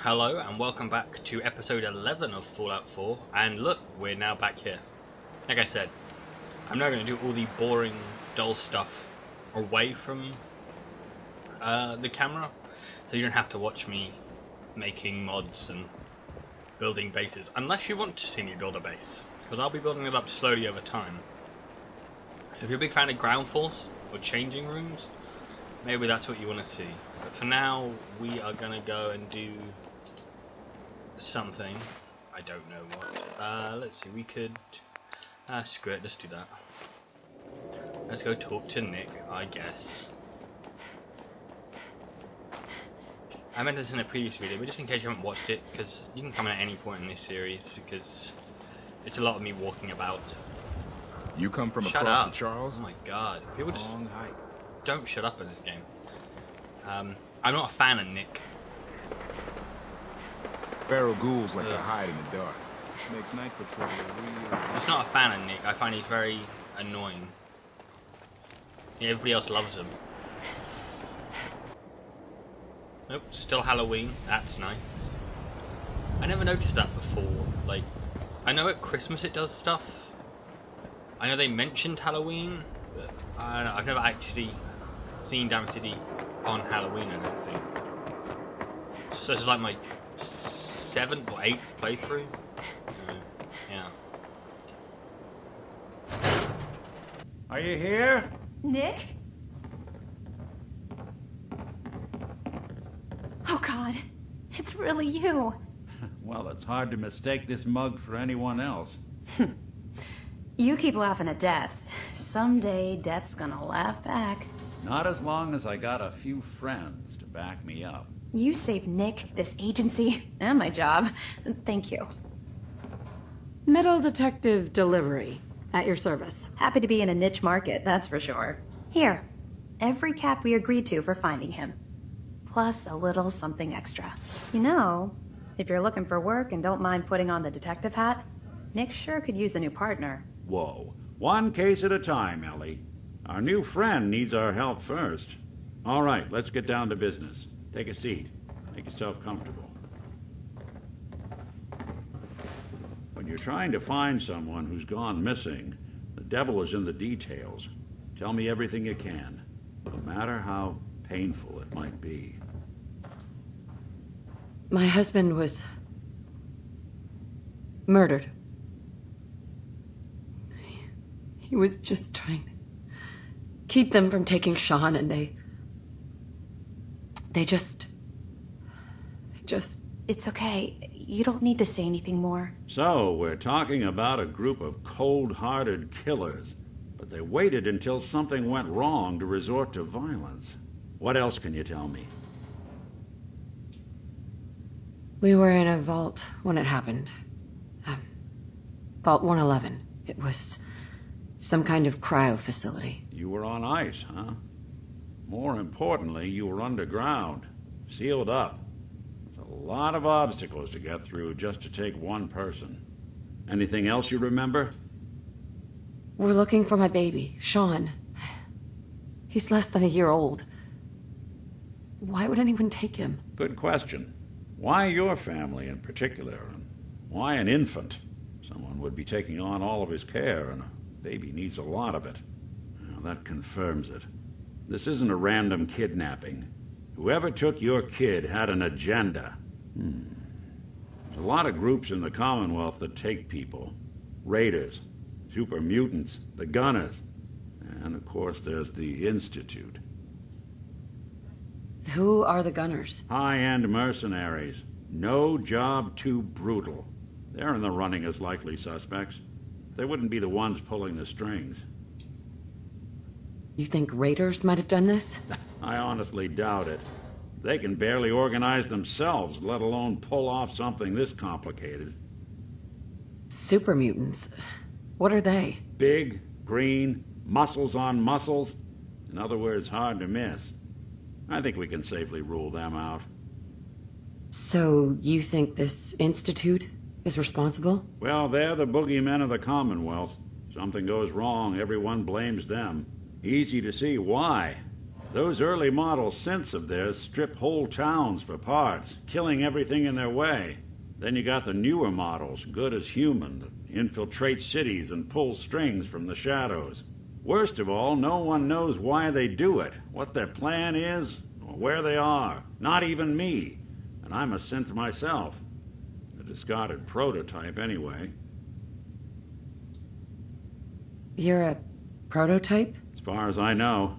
Hello and welcome back to episode 11 of Fallout 4, and look, we're now back here. Like I said, I'm now going to do all the boring, dull stuff away from the camera, so you don't have to watch me making mods and building bases, unless you want to see me build a base, because I'll be building it up slowly over time. If you're a big fan of ground force or changing rooms, maybe that's what you want to see. But for now, we are going to go and do something. I don't know what. Let's see, we could... screw it, let's do that. Let's go talk to Nick, I guess. I meant this in a previous video, but just in case you haven't watched it, because you can come in at any point in this series, because it's a lot of me walking about. You come from Shut across up. the Charles? Oh my god, people just Long hike. don't shut up in this game. I'm not a fan of Nick. Feral ghouls like to hide in the dark. Makes night patrol real. I'm just not a fan of Nick. I find he's very annoying. Yeah, everybody else loves him. Nope, still Halloween. That's nice. I never noticed that before. Like, I know at Christmas it does stuff. I know they mentioned Halloween, but I don't know. I've never actually seen Dam City on Halloween, I don't think. So this is like my 7th or 8th playthrough. Yeah. Are you here? Nick? Oh God, it's really you. Well, it's hard to mistake this mug for anyone else. You keep laughing at death. Someday death's gonna laugh back. Not as long as I got a few friends to back me up. You saved Nick, this agency, and my job. Thank you. Metal detective delivery. At your service. Happy to be in a niche market, that's for sure. Here, every cap we agreed to for finding him. Plus a little something extra. You know, if you're looking for work and don't mind putting on the detective hat, Nick sure could use a new partner. Whoa. One case at a time, Ellie. Our new friend needs our help first. All right, let's get down to business. Take a seat. Make yourself comfortable. When you're trying to find someone who's gone missing, the devil is in the details. Tell me everything you can, no matter how painful it might be. My husband was murdered. He was just trying to keep them from taking Sean, and they just... It's okay. You don't need to say anything more. So, we're talking about a group of cold-hearted killers, but they waited until something went wrong to resort to violence. What else can you tell me? We were in a vault when it happened. Vault 111. It was some kind of cryo facility. You were on ice, huh? More importantly, you were underground, sealed up. It's a lot of obstacles to get through just to take one person. Anything else you remember? We're looking for my baby, Sean. He's less than a year old. Why would anyone take him? Good question. Why your family in particular, and why an infant? Someone would be taking on all of his care, and a baby needs a lot of it. Well, that confirms it. This isn't a random kidnapping. Whoever took your kid had an agenda. There's a lot of groups in the Commonwealth that take people. Raiders, super mutants, the Gunners, and of course there's the Institute. Who are the Gunners? High-end mercenaries. No job too brutal. They're in the running as likely suspects. They wouldn't be the ones pulling the strings. You think raiders might have done this? I honestly doubt it. They can barely organize themselves, let alone pull off something this complicated. Super mutants. What are they? Big, green, muscles on muscles. In other words, hard to miss. I think we can safely rule them out. So you think this institute is responsible? Well, they're the boogeymen of the Commonwealth. Something goes wrong, everyone blames them. Easy to see why. Those early model synths of theirs strip whole towns for parts, killing everything in their way. Then you got the newer models, good as human, that infiltrate cities and pull strings from the shadows. Worst of all, no one knows why they do it, what their plan is, or where they are. Not even me. And I'm a synth myself. A discarded prototype, anyway. You're a prototype? As far as I know.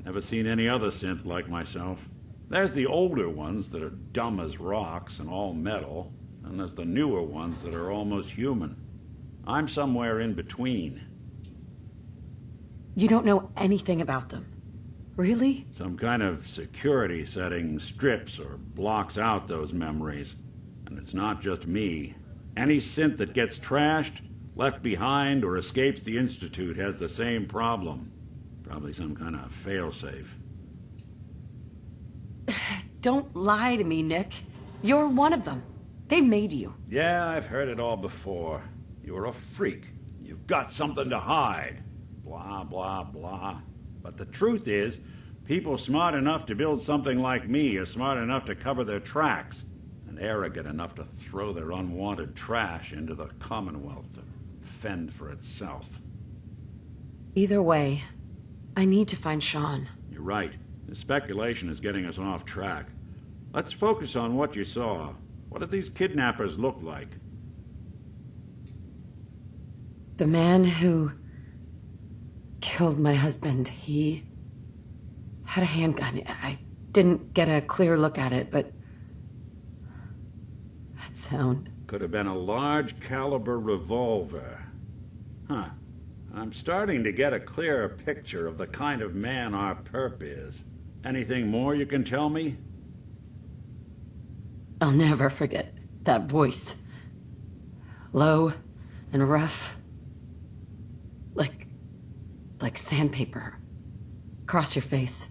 Never seen any other synth like myself. There's the older ones that are dumb as rocks and all metal, and there's the newer ones that are almost human. I'm somewhere in between. You don't know anything about them. Really? Some kind of security setting strips or blocks out those memories. And it's not just me. Any synth that gets trashed, left behind, or escapes the Institute has the same problem. Probably some kind of failsafe. Don't lie to me, Nick. You're one of them. They made you. Yeah, I've heard it all before. You're a freak. You've got something to hide. Blah, blah, blah. But the truth is, people smart enough to build something like me are smart enough to cover their tracks, and arrogant enough to throw their unwanted trash into the Commonwealth to fend for itself. Either way, I need to find Sean. You're right. The speculation is getting us off track. Let's focus on what you saw. What did these kidnappers look like? The man who killed my husband, he had a handgun. I didn't get a clear look at it, but that sound. Could have been a large caliber revolver. Huh. I'm starting to get a clearer picture of the kind of man our perp is. Anything more you can tell me? I'll never forget that voice. Low and rough. Like sandpaper. Across your face.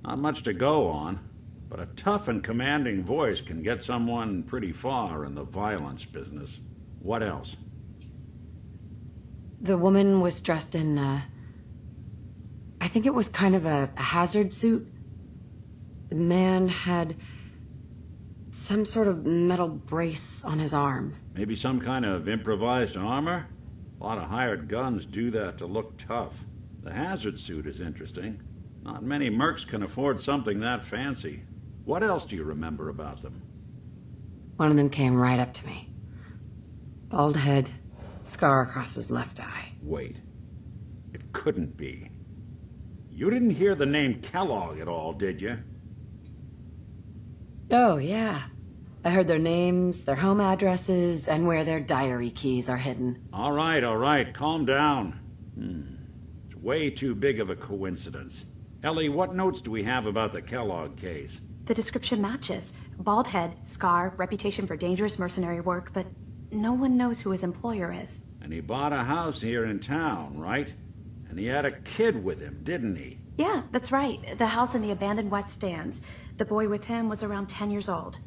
Not much to go on, but a tough and commanding voice can get someone pretty far in the violence business. What else? The woman was dressed in, I think it was kind of a hazard suit. The man had some sort of metal brace on his arm. Maybe some kind of improvised armor? A lot of hired guns do that to look tough. The hazard suit is interesting. Not many mercs can afford something that fancy. What else do you remember about them? One of them came right up to me. Bald head, scar across his left eye. Wait. It couldn't be. You didn't hear the name Kellogg at all, did you? Oh, yeah. I heard their names, their home addresses, and where their diary keys are hidden. All right, calm down. It's way too big of a coincidence. Ellie, what notes do we have about the Kellogg case? The description matches. Bald head, scar, reputation for dangerous mercenary work, but no one knows who his employer is. And he bought a house here in town, right? And he had a kid with him, didn't he? Yeah, that's right. The house in the abandoned West Stands. The boy with him was around 10 years old.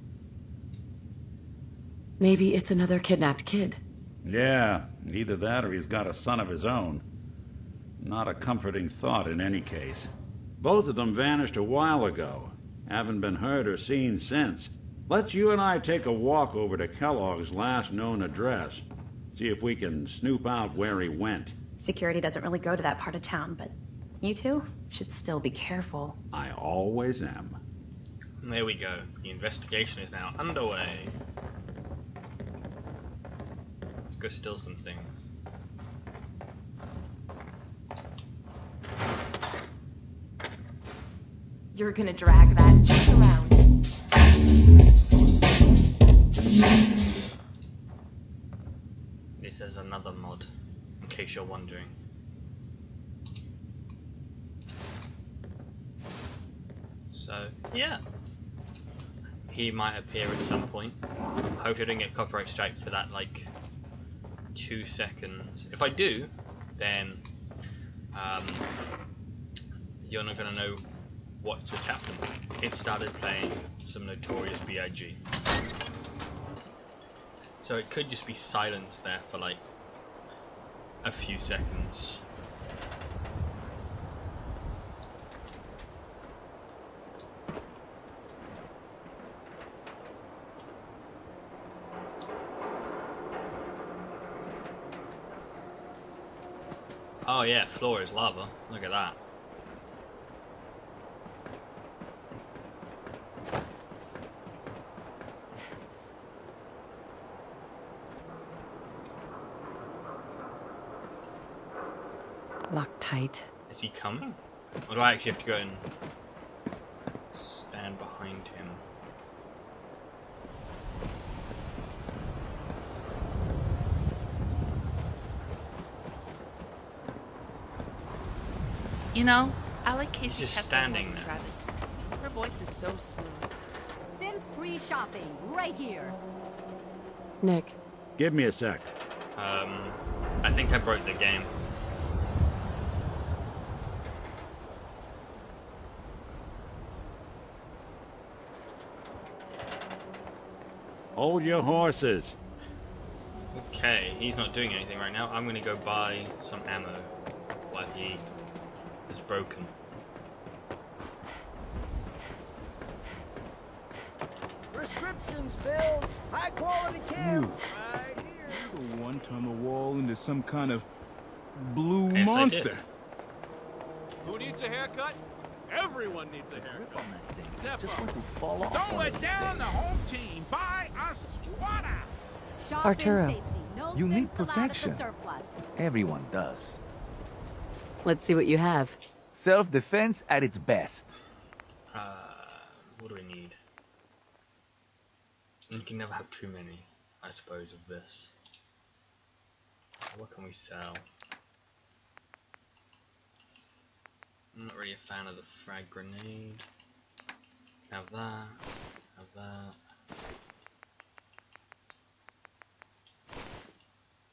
Maybe it's another kidnapped kid. Yeah, either that or he's got a son of his own. Not a comforting thought in any case. Both of them vanished a while ago. Haven't been heard or seen since. Let's you and I take a walk over to Kellogg's last known address. See if we can snoop out where he went. Security doesn't really go to that part of town, but you two should still be careful. I always am. And there we go. The investigation is now underway. Let's go steal some things. You're gonna drag that junk around. This is another mod, in case you're wondering. So, yeah. He might appear at some point. Hope I don't get copyright strike for that, like, 2 seconds. If I do, then you're not gonna know what just happened. It started playing some Notorious B.I.G. So it could just be silence there for like a few seconds. Oh yeah, floor is lava. Look at that. Locked tight. Is he coming? Or do I actually have to go and stand behind him? You know, I like Casey Just Kessler standing more than there. Travis. Her voice is so smooth. Synth-free shopping, right here. Nick, Give me a sec. I think I broke the game. Hold your horses. Okay, he's not doing anything right now. I'm gonna go buy some ammo while he is broken. Prescriptions, Bill. High quality care. Right here. The one turn the wall into some kind of blue Yes, I monster. did. Who needs a haircut? Everyone needs a haircut. Step Just up. going to fall off. Don't one let of these down days. the home team. Buy a squatter. Shop Arturo. in safety. No You need synths allowed at the protection. surplus. Everyone does. let's see what you have. Self-defense at its best. What do we need? You can never have too many, I suppose, of this. What can we sell? I'm not really a fan of the frag grenade. Have that. Have that.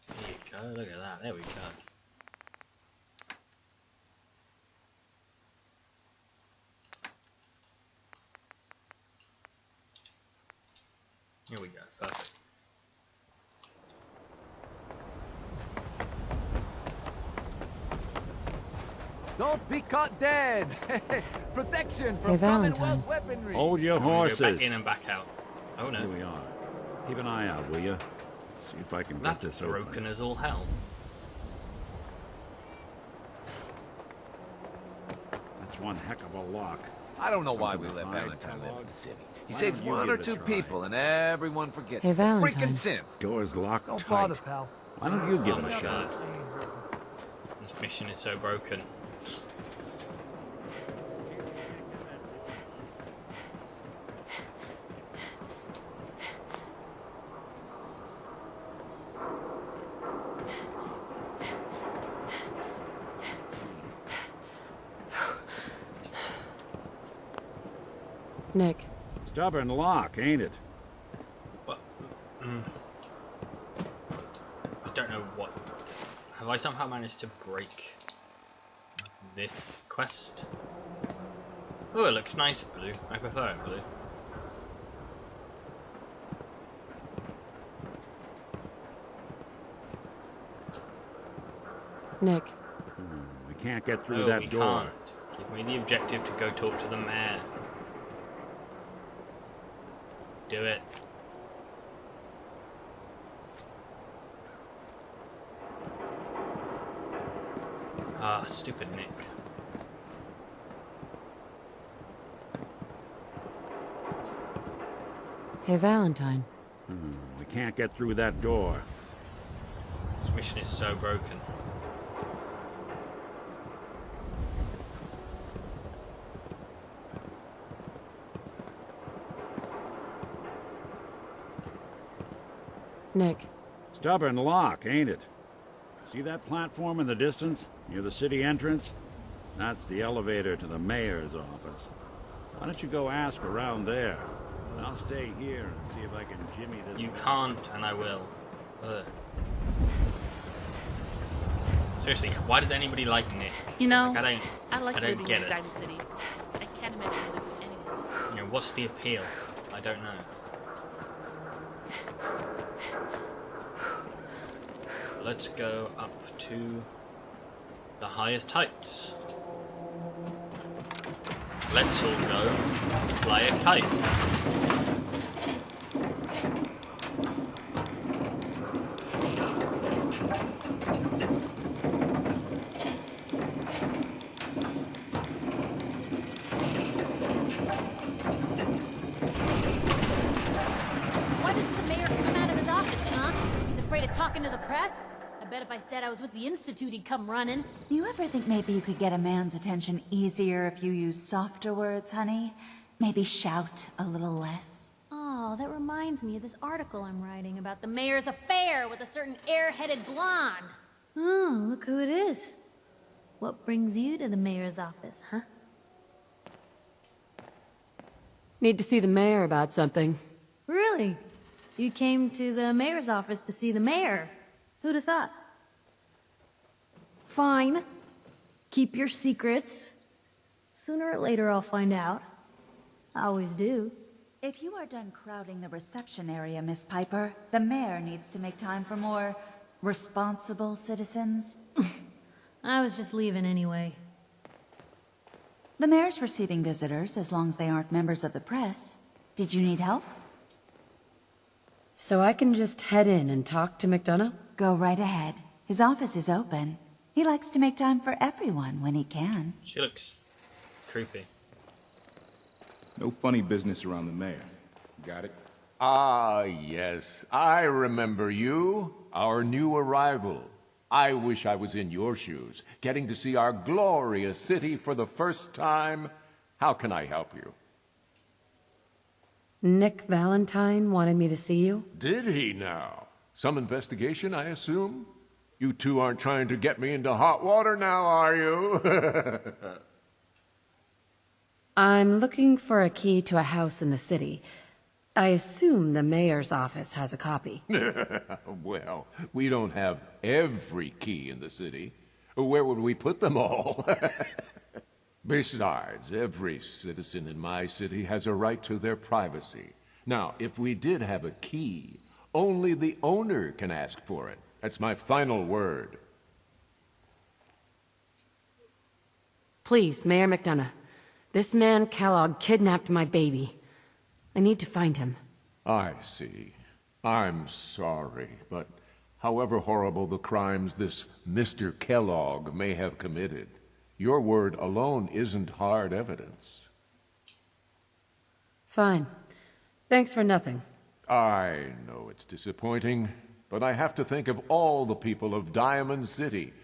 There you go. Look at that. There we go. Here we go. Perfect. Don't be caught dead. Protection from Hey, Valentine. Commonwealth weaponry. Hold your I'm gonna go horses. back in and back out. Oh Here no. we are. Keep an eye out, will you? See if I can get That's this broken open. as all hell. That's one heck of a lock. I don't know why we Something let to hide, Valentine live in Kellogg. the city. He Why saves don't you one give or it a two try? people and everyone forgets. Hey, It's a Valentine. freaking sin. Door's locked Don't tight. bother, pal. Why don't you give Oh it my a shot? god. This mission is so broken. Nick, Stubborn lock, ain't it? But I don't know what. Have I somehow managed to break this quest? Oh, it looks nice blue. I prefer it blue. Nick, We can't get through Oh, that we door. can't. Give me the objective to go talk to the mayor. Do it. Ah, stupid Nick. hey, Valentine. We can't get through that door. This mission is so broken. Nick, Stubborn lock, ain't it? See that platform in the distance, near the city entrance? That's the elevator to the mayor's office. Why don't you go ask around there? I'll stay here and see if I can jimmy this. You lock. can't, and I will. Ugh. Seriously, why does anybody like Nick? You know, Like, I like I don't living get in it. Diamond City. I can't imagine living anywhere else. You know, what's the appeal? I don't know. Let's go up to the highest heights. Let's all go fly a kite. press? I bet if I said I was with the Institute, he'd come running. Do you ever think maybe you could get a man's attention easier if you use softer words, honey? Maybe shout a little less? Oh, that reminds me of this article I'm writing about the mayor's affair with a certain air-headed blonde. Oh, look who it is. What brings you to the mayor's office, huh? Need to see the mayor about something. Really? You came to the mayor's office to see the mayor? Who'd have thought? Fine. Keep your secrets. Sooner or later I'll find out. I always do. If you are done crowding the reception area, Miss Piper, the mayor needs to make time for more responsible citizens. I was just leaving anyway. The mayor's receiving visitors as long as they aren't members of the press. Did you need help? So I can just head in and talk to McDonough? Go right ahead. His office is open. He likes to make time for everyone when he can. She looks creepy. No funny business around the mayor. Got it? Ah, yes. I remember you. Our new arrival. I wish I was in your shoes, getting to see our glorious city for the first time. How can I help you? Nick Valentine wanted me to see you? Did he now? Some investigation, I assume? You two aren't trying to get me into hot water now, are you? I'm looking for a key to a house in the city. I assume the mayor's office has a copy. Well, we don't have every key in the city. Where would we put them all? Besides, every citizen in my city has a right to their privacy. Now, if we did have a key, only the owner can ask for it. That's my final word. Please, Mayor McDonough. This man, Kellogg, kidnapped my baby. I need to find him. I see. I'm sorry, but however horrible the crimes this Mr. Kellogg may have committed, your word alone isn't hard evidence. Fine. Thanks for nothing. I know it's disappointing, but I have to think of all the people of Diamond City,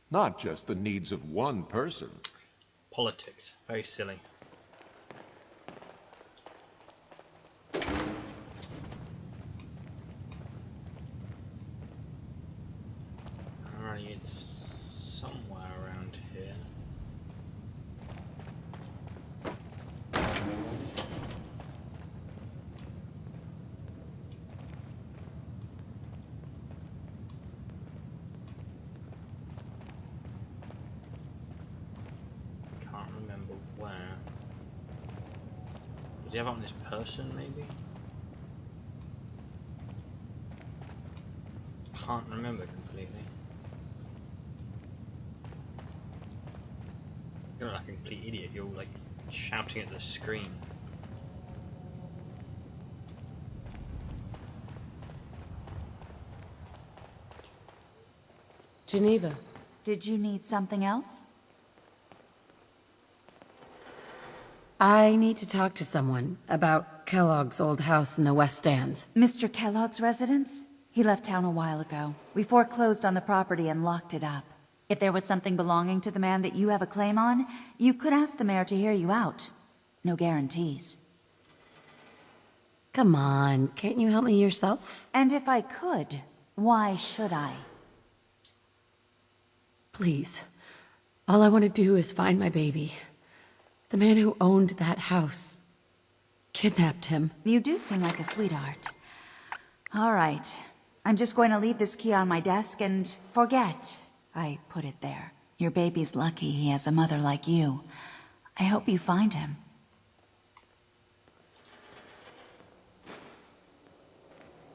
not just the needs of one person. Politics. Very silly. Alright, it's somewhere around here. Can't remember where. Does he have it on his person, maybe? Can't remember completely. You're like a complete idiot, you're like shouting at the screen. Geneva. Did you need something else? I need to talk to someone about Kellogg's old house in the West Stands. Mr. Kellogg's residence? He left town a while ago. We foreclosed on the property and locked it up. If there was something belonging to the man that you have a claim on, you could ask the mayor to hear you out. No guarantees. Come on, can't you help me yourself? And if I could, why should I? Please. All I want to do is find my baby. The man who owned that house kidnapped him. You do seem like a sweetheart. All right. I'm just going to leave this key on my desk and forget I put it there. Your baby's lucky he has a mother like you. I hope you find him.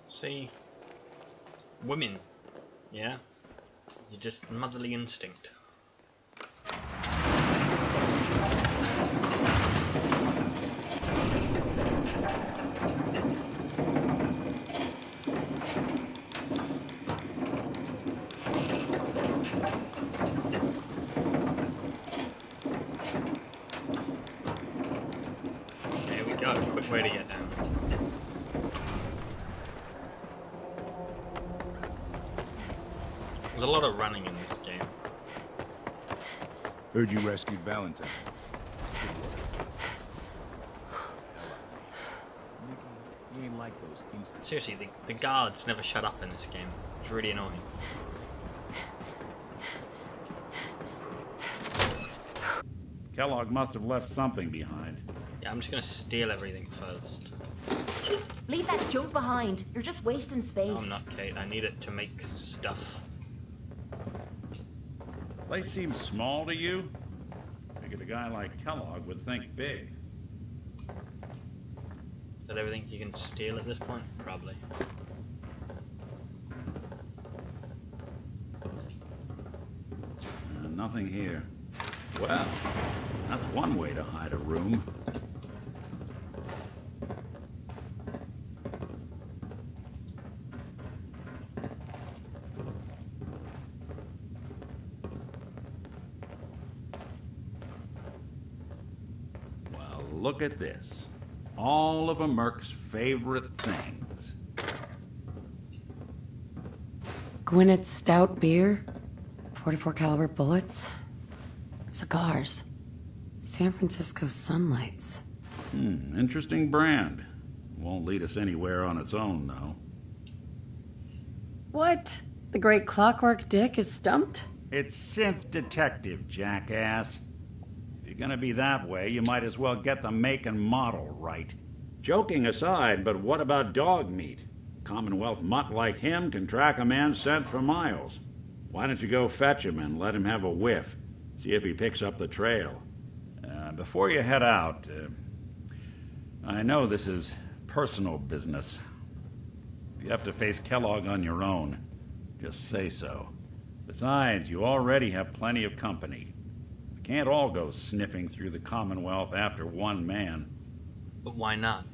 See, women, yeah, you're just motherly instinct. There we go, quick way to get down. There's a lot of running in this game. Heard you rescued Valentine. You ain't like those instant. Seriously, the guards never shut up in this game. It's really annoying. Kellogg must have left something behind. Yeah, I'm just gonna steal everything first. Leave that junk behind. You're just wasting space. No, I'm not, Kate. I need it to make stuff. Place seems small to you? Figured a guy like Kellogg would think big. Is that everything you can steal at this point? Probably. Nothing here. Well, that's one way to hide a room. Well, look at this. All of a Merc's favorite things. Gwynnett's stout beer, 44 caliber bullets, cigars, San Francisco sunlights. Interesting brand. Won't lead us anywhere on its own, though. What? The great Clockwork Dick is stumped? It's Synth Detective, jackass. If you're gonna be that way, you might as well get the make and model right. Joking aside, but what about dog meat? Commonwealth mutt like him can track a man's scent for miles. Why don't you go fetch him and let him have a whiff? See if he picks up the trail. Before you head out, I know this is personal business. If you have to face Kellogg on your own, just say so. Besides, you already have plenty of company. We can't all go sniffing through the Commonwealth after one man. But why not?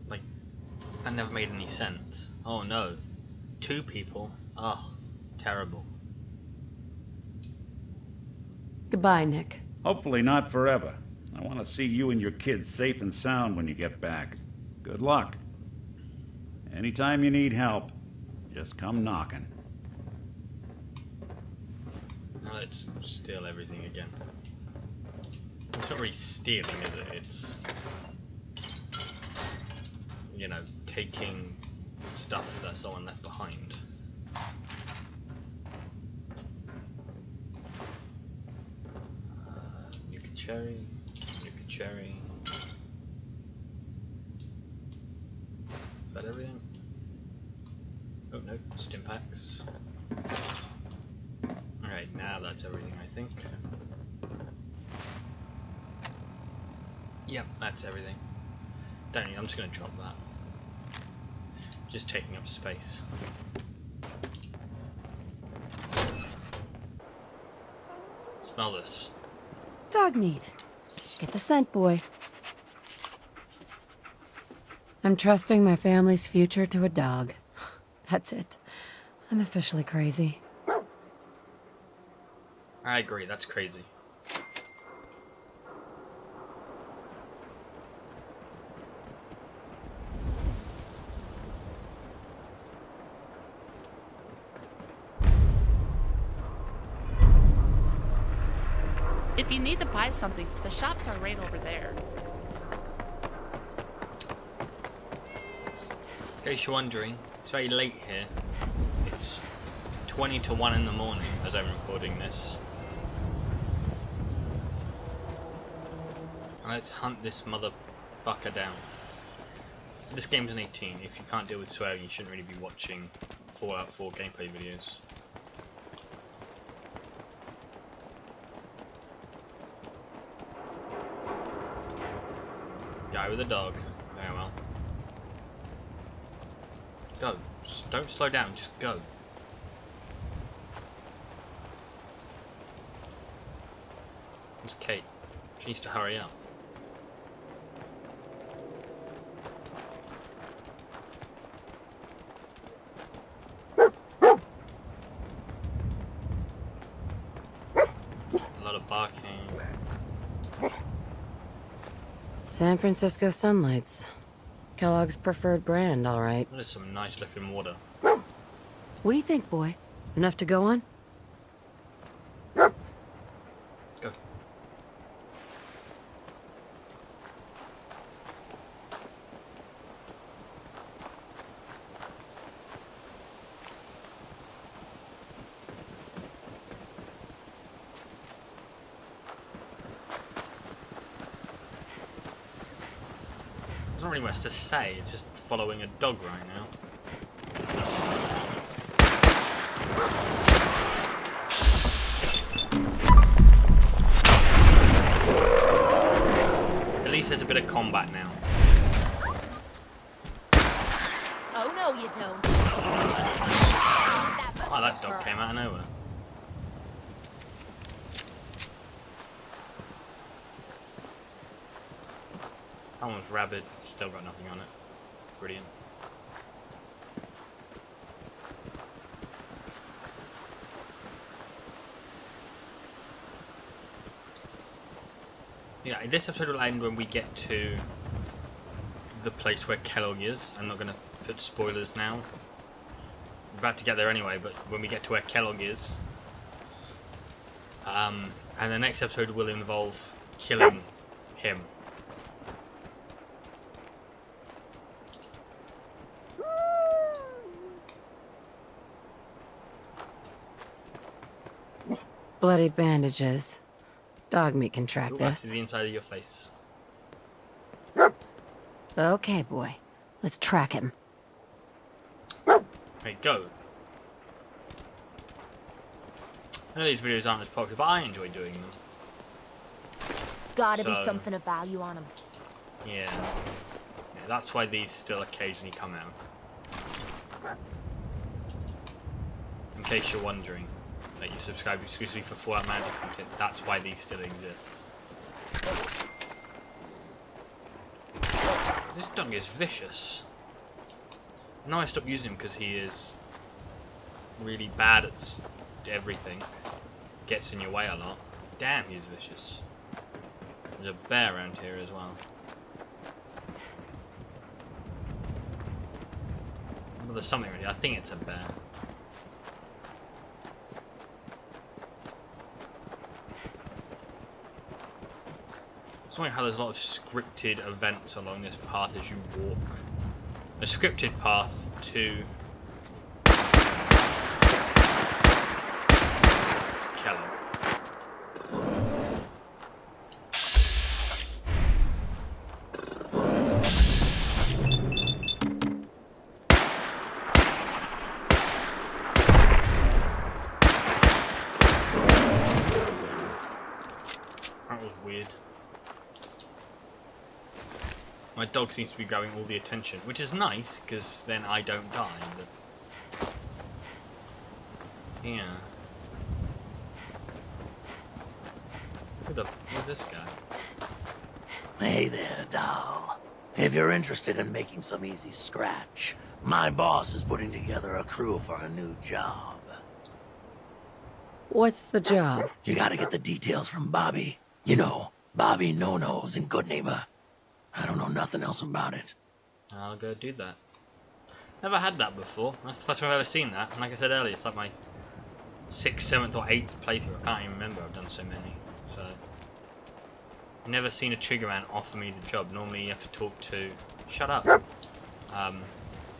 Like, that never made any sense. Oh no. 2 people? Ugh. Terrible. Goodbye, Nick. Hopefully not forever. I want to see you and your kids safe and sound when you get back. Good luck. Anytime you need help, just come knocking. Now let's steal everything again. It's not really stealing, is it? It's, you know, taking stuff that someone left behind. Cherry, Nuka cherry. Is that everything? Oh no, stim packs. Alright, now that's everything, I think. Yep, that's everything. Don't need, I'm just gonna drop that. Just taking up space. Smell this. Dog meat. Get the scent, boy. I'm trusting my family's future to a dog. That's it. I'm officially crazy. I agree, that's crazy. If you need to buy something, the shops are right over there. In case you're wondering, it's very late here. It's 20 to 1 in the morning as I'm recording this. And let's hunt this motherfucker down. This game's an 18. If you can't deal with swearing, you shouldn't really be watching Fallout 4 gameplay videos. Guy with a dog. Very well. Go. Just don't slow down, just go. Where's Kate? She needs to hurry up. A lot of barking. San Francisco sunlights. Kellogg's preferred brand, all right. That is some nice looking water. What do you think, boy? Enough to go on? Go. There's not really much to say, it's just following a dog right now. At least there's a bit of combat now. Oh no, you don't. Oh, that dog came out of nowhere. That one's rabid, still got nothing on it. Brilliant. Yeah, this episode will end when we get to the place where Kellogg is. I'm not going to put spoilers now. We're about to get there anyway, but when we get to where Kellogg is. And the next episode will involve killing him. Bloody bandages. Dog meat can track Ooh, this. that's the inside of your face. Okay, boy. Let's track him. Hey, go. I know these videos aren't as popular, but I enjoy doing them. Gotta be something of value on him. Yeah, that's why these still occasionally come out. In case you're wondering, that you subscribe exclusively for Fallout Manager content, that's why these still exist. This dog is vicious. Now I stopped using him because he is really bad at everything. Gets in your way a lot. Damn, he's vicious. There's a bear around here as well. Well, there's something really. I think it's a bear. It's funny how there's a lot of scripted events along this path as you walk. A scripted path to Kellogg. That was weird. My dog seems to be grabbing all the attention, which is nice, because then I don't die, but... Yeah. Who's this guy? Hey there, doll. If you're interested in making some easy scratch, my boss is putting together a crew for a new job. What's the job? You gotta get the details from Bobby. You know, Bobby No-Nos in Good Neighbor. I don't know nothing else about it. I'll go do that. Never had that before. That's the first time I've ever seen that. And like I said earlier, it's like my 6th, 7th or 8th playthrough. I can't even remember. I've done so many. So, I've never seen a trigger man offer me the job. Normally you have to talk to... Shut up. I'm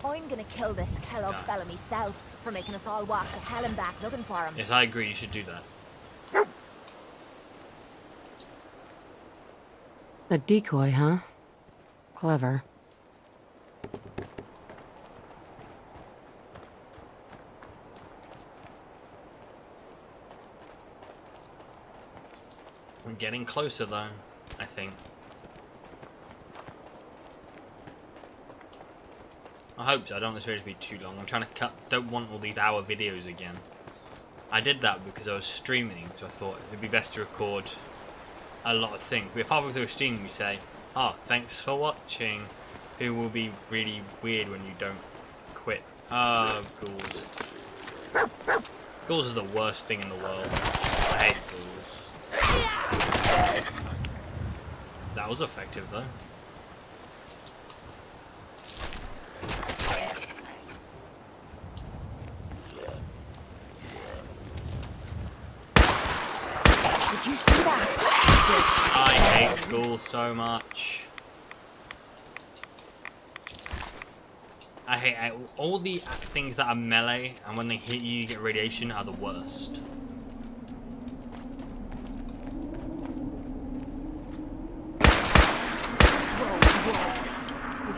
gonna kill this Kellogg fella myself for making us all walk to hell and back looking for him. Yes, I agree. You should do that. A decoy, huh? Clever. I'm getting closer though, I think. I hope so. I don't want this video to be too long. I'm trying to cut. Don't want all these hour videos again. I did that because I was streaming, so I thought it'd be best to record a lot of things. If halfway through a stream we say, "Oh, thanks for watching," it will be really weird when you don't quit. Oh, ghouls. Ghouls are the worst thing in the world. I hate ghouls. That was effective though. I hate ghouls so much. I hate all the things that are melee, and when they hit you, you get radiation, are the worst. You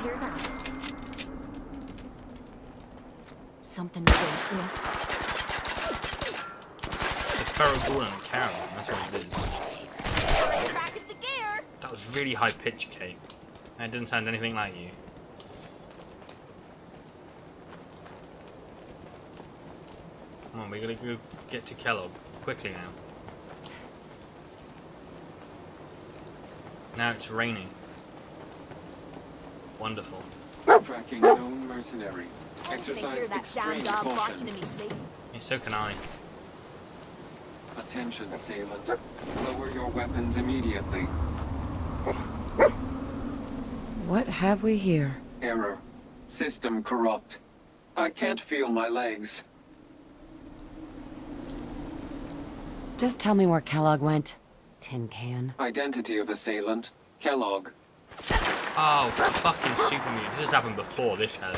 hear that? Something's ghosting us. It's a feral ghoul and a cow, that's what it is. That was really high pitched, Kate. That didn't sound anything like you. Come on, we gotta go get to Kellogg quickly now. Now it's raining. Wonderful. Tracking known mercenary. Exercise extreme caution. Yeah, so can I. Attention, assailant. Lower your weapons immediately. What have we here? Error. System corrupt. I can't feel my legs. Just tell me where Kellogg went. Tin can. Identity of assailant. Kellogg. Oh, fucking super mutant. This has happened before, this has.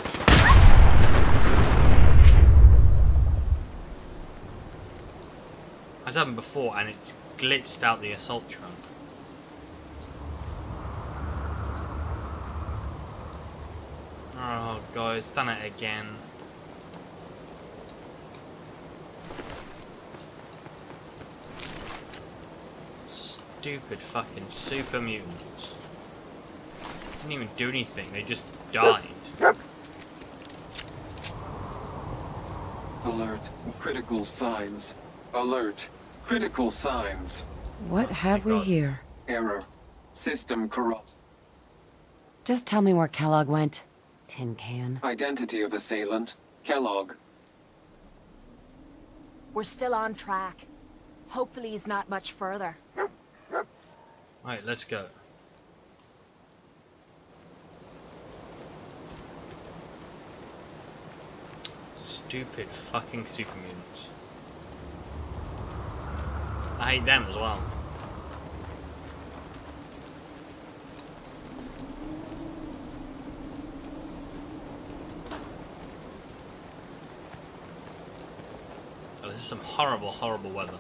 It's happened before and it's blitzed out the assault trunk. Oh god, it's done it again. Stupid fucking super mutants. Didn't even do anything, they just died. Alert. Critical signs. Alert. Critical signs. What have we here? Error. System corrupt. Just tell me where Kellogg went. Tin can. Identity of assailant. Kellogg. We're still on track. Hopefully he's not much further. Right, let's go. Stupid fucking super mutants. I hate them as well. Oh, this is some horrible, horrible weather.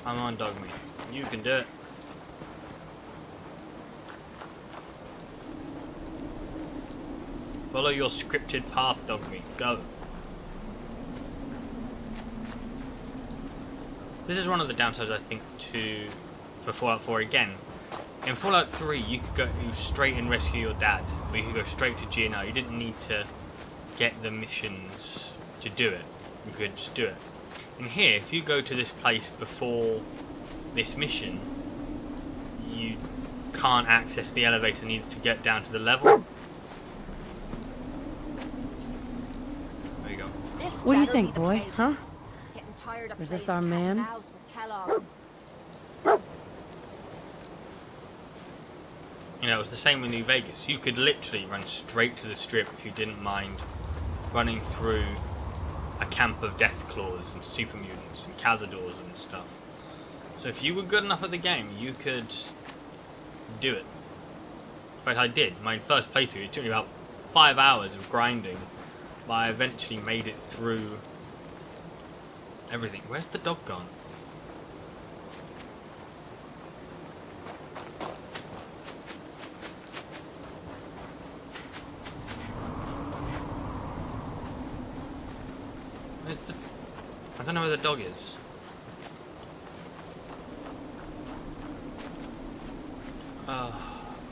Come on, Dogme. You can do it. Follow your scripted path, Dogme. Go. This is one of the downsides, I think, for Fallout 4 again. In Fallout 3, you could go straight and rescue your dad, or you could go straight to GNR. You didn't need to get the missions to do it. You could just do it. And here, if you go to this place before this mission, you can't access the elevator needed to get down to the level. There you go. What do you think, boy? Huh? Is this our man? You know, it was the same with New Vegas. You could literally run straight to the strip if you didn't mind running through a camp of Deathclaws and super mutants and cazadors and stuff. So if you were good enough at the game, you could do it. But I did. My first playthrough, it took me about 5 hours of grinding, but I eventually made it through everything. Where's the dog gone? I don't know where the dog is.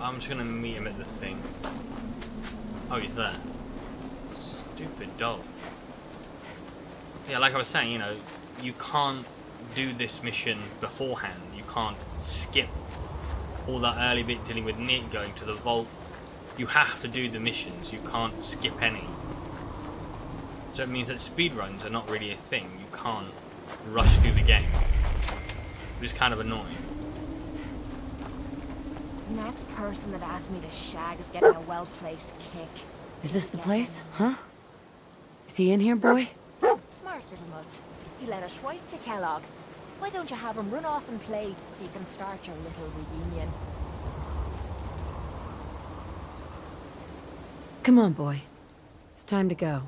I'm just gonna meet him at the thing. Oh, he's there. Stupid dog. Yeah, like I was saying, you know, you can't do this mission beforehand. You can't skip all that early bit dealing with Nick, going to the vault. You have to do the missions. You can't skip any. So it means that speedruns are not really a thing. You can't rush through the game. Which is kind of annoying. The next person that asks me to shag is getting a well-placed kick. Is this the place? Huh? he in here, boy? Smart little mutt. He led us right to Kellogg. Why don't you have him run off and play so you can start your little reunion? Come on, boy. It's time to go.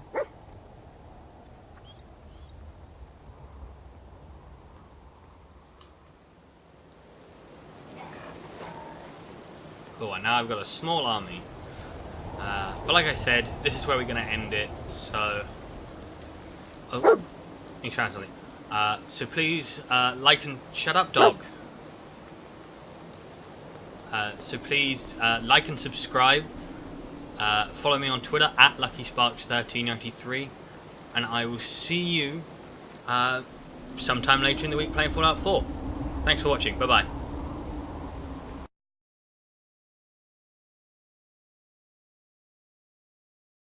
Cool, and now I've got a small army. But like I said, this is where we're going to end it, so... Oh, he's trying something. So please, like and... Shut up, dog! So please, like and subscribe. Follow me on Twitter, at LuckySparks1393. And I will see you sometime later in the week playing Fallout 4. Thanks for watching, bye-bye.